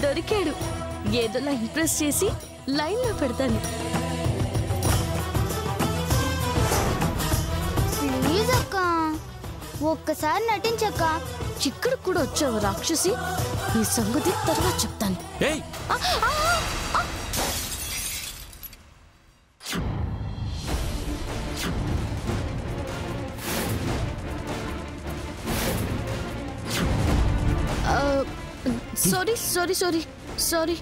దొరికాడు. ఏదోలా ఇంప్రెస్ చేసి లైన్ లో పెడతాను. ప్లీజ్ అక్క, ఒక్కసారి నటించక్క. ఇక్కడ కూడా వచ్చావు రాక్షసి, ఈ సంగతి తర్వాత చెప్తాను. Sorry sorry sorry sorry.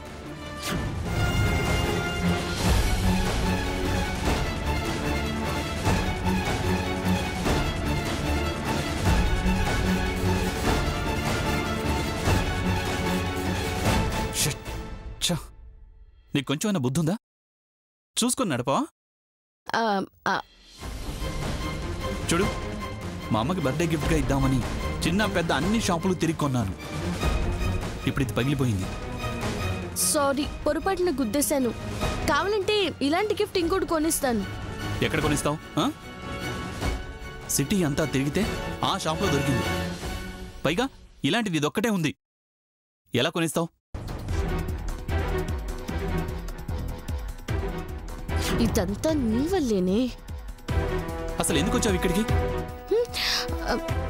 నీకు కొంచెం బుద్ధి ఉందా? చూసుకొని నడపా. చూడు, మా అమ్మకి బర్త్డే గిఫ్ట్గా ఇద్దామని చిన్న పెద్ద అన్ని షాపులు తిరిగి కొన్నాను. ఇప్పుడు ఇది పగిలిపోయింది. సారీ, పొరపాటున గుద్దేశాను. కావాలంటే ఇలాంటి గిఫ్ట్ ఇంకోటి కొనిస్తాను. ఎక్కడ కొనిస్తావు? సిటీ అంతా తిరిగితే ఆ షాప్లో దొరికింది. పైగా ఇలాంటిది ఇదొక్కటే ఉంది. ఎలా కొనిస్తావు? ఇదంతా నీ వల్లేనే. అసలు ఎందుకు వచ్చావు ఇక్కడికి?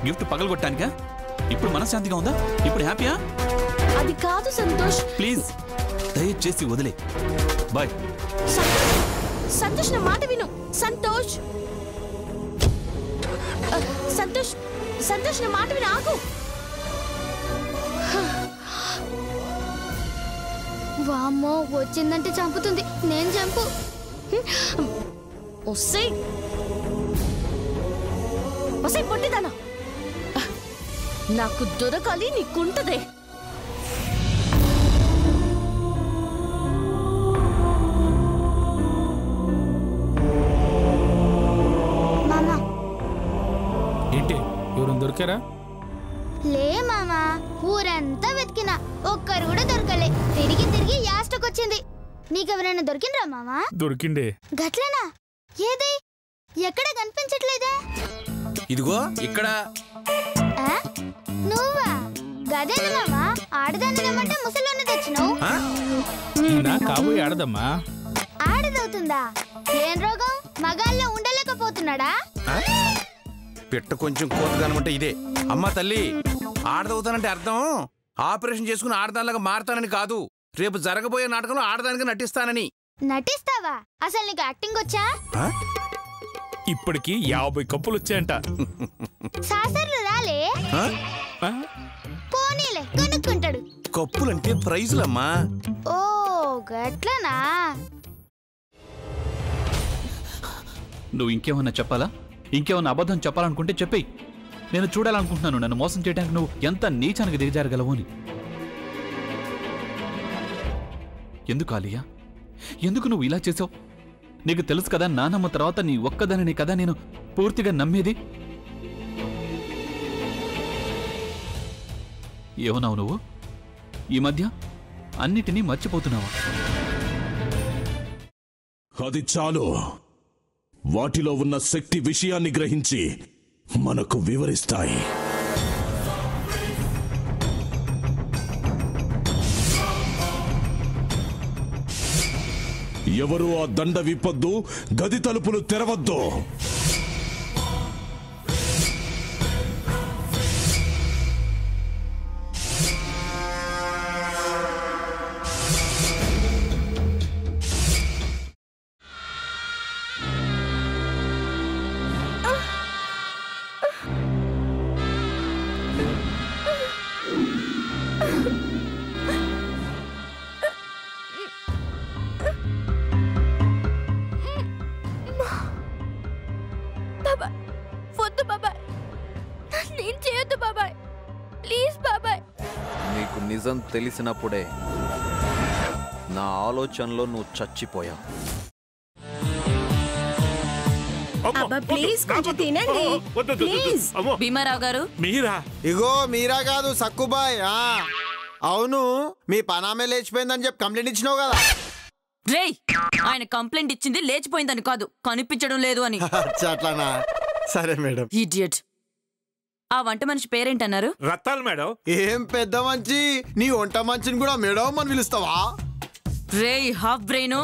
గిఫ్ట్ పగలగొట్టానికా? ఇప్పుడు మనశ్శాంతిగా ఉందా? ఇప్పుడు హ్యాపీయా? అది కాదు సంతోష్. ప్లీజ్ దయచేసి వదిలే. బాయ్. సంతోష్, నా మాట విను. సంతోష్, సంతోష్, సంతోష్, నా మాట విను. ఆగు. వామ్మో, వచ్చిందంటే చంపుతుంది. నేను చంపు. ఒసేయ్ ఒసేయ్ పొట్టిదానా, నాకు దొరకాలి, నీకుంటదే. మామా. ఏంటి, ఎవరు దొరికారా? లే మామా, ఊరంతా వెతికినా ఒక్కరు కూడా దొరకలే. తిరిగి తిరిగి యాస్టకొచ్చింది. నీకెవరైనా దొరికిండ్రా మామా? దొరికిండే. గట్లనా? ఏది? ఎక్కడ కనిపించట్లేదే? ఇదిగో ఇక్కడ. నువ్వా? గదేనా మామా, ఆడదానిదేమంటే ముసలోని తెచ్చినావు. నా కాబోయే ఆడదమ్మా. ఆడదవుతుందా? ఏం రోగం? మగాల్లో ఉండలేకపోతున్నాడా? పిట్ట కొంచెం కోతగానమంటే ఇదే. అమ్మా తల్లి, ఆడదవుతానంటే అర్థం ఆపరేషన్ చేసుకుని ఆడదానిలాగా మారతానని కాదు. రేపు జరగబోయే నాటకంలో ఆడదానికి నటిస్తానని. నటిస్తావా? అసలు నీకు యాక్టింగ్ వచ్చా? ఇప్పటికి 50 కప్పులు వచ్చాయంట. సాసర్లు రాలే? పోనీలే, కొనుక్కుంటాడు. కప్పులంటే ప్రైజులమ్మా. ఓ గట్లనా? నువ్వు ఇంకేమన్నా చెప్పాలా? ఇంకేమన్నా అబద్ధం చెప్పాలనుకుంటే చెప్పేయి. నేను చూడాలనుకుంటున్నాను నన్ను మోసం చేయడానికి నువ్వు ఎంత నీచానికి దిగజారగలవు అని. ఎందుకు ఆలియా, ఎందుకు నువ్వు ఇలా చేసావు? నీకు తెలుసు కదా, నానమ్మ తర్వాత నీ ఒక్కదానిని కదా నేను పూర్తిగా నమ్మేది. ఏమన్నావు నువ్వు? ఈ మధ్య అన్నిటినీ మర్చిపోతున్నావా? అది చాలు. వాటిలో ఉన్న శక్తి విషయాన్ని గ్రహించి మనకు వివరిస్తాయి. ఎవరు ఆ దండ విప్పొద్దు, గది తలుపులు తెరవద్దు. నిజం తెలిసినప్పుడే నా ఆలోచనలో నువ్వు చచ్చిపోయావు. భీమారావు గారు, మీరా? ఇగో మీరా కాదు, సక్కుబాయ్. అవును, మీ పనామే లేచిపోయిందని చెప్పి కంప్లైంట్ ఇచ్చినావు కదా. రేయ్, ఆయన కంప్లైంట్ ఇచ్చింది లేచిపోయిందని కాదు, కనిపించడం లేదు అని. అట్లానా? సరే మేడం. ఇడియట్. ఆ వంట మనిషి పేరేంటన్నారు? రత్తాలు మేడం. ఏం పెద్ద మంచి, నీ వంట మంచిని కూడా మేడం అని పిలుస్తావా? రేయ్ హాఫ్ బ్రెయిన్,